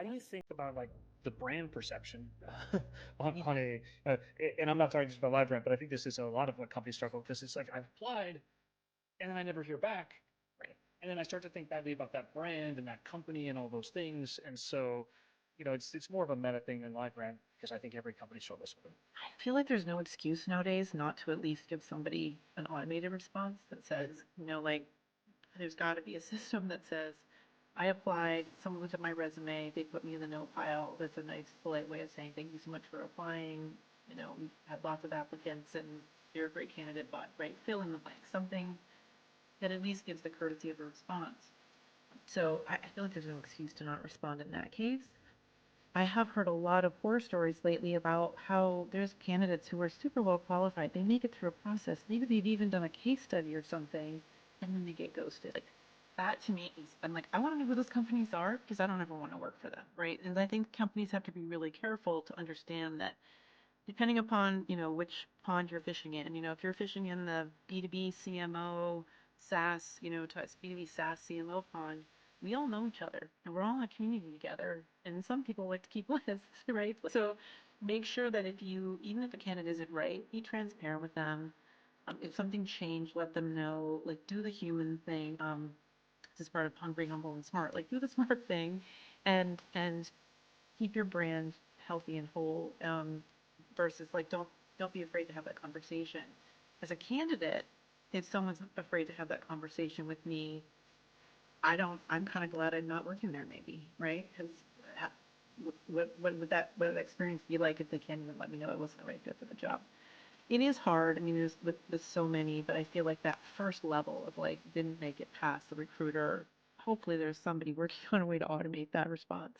how do you think about like the brand perception on and I'm not talking just about live brand, but I think this is a lot of what companies struggle with. This is like I've applied and then I never hear back. Right. And then I start to think badly about that brand and that company and all those things. And so, it's more of a meta thing than live brand because I think every company struggles with it. I feel like there's no excuse nowadays not to at least give somebody an automated response that says, like, there's got to be a system that says, I applied, someone looked at my resume, they put me in the no pile. That's a nice, polite way of saying thank you so much for applying. We've had lots of applicants and you're a great candidate, but, right, fill in the blank. Something that at least gives the courtesy of a response. So I feel like there's no excuse to not respond in that case. I have heard a lot of horror stories lately about how there's candidates who are super well qualified. They make it through a process. Maybe they've even done a case study or something, and then they get ghosted. Like, that to me is, I'm like, I want to know who those companies are because I don't ever want to work for them, right? And I think companies have to be really careful to understand that depending upon, which pond you're fishing in, if you're fishing in the B2B CMO, SaaS, B2B SaaS CMO pond, we all know each other and we're all in a community together. And some people like to keep lists, right? So make sure that even if a candidate isn't right, be transparent with them. If something changed, let them know, like do the human thing. This is part of hungry, humble, and smart. Like do the smart thing and keep your brand healthy and whole, versus like don't be afraid to have that conversation. As a candidate, if someone's afraid to have that conversation with me, I'm kind of glad I'm not working there, maybe, right? Because what would that experience be like if they can't even let me know I wasn't the right fit for the job? It is hard. I mean, there's so many, but I feel like that first level of like didn't make it past the recruiter. Hopefully, there's somebody working on a way to automate that response.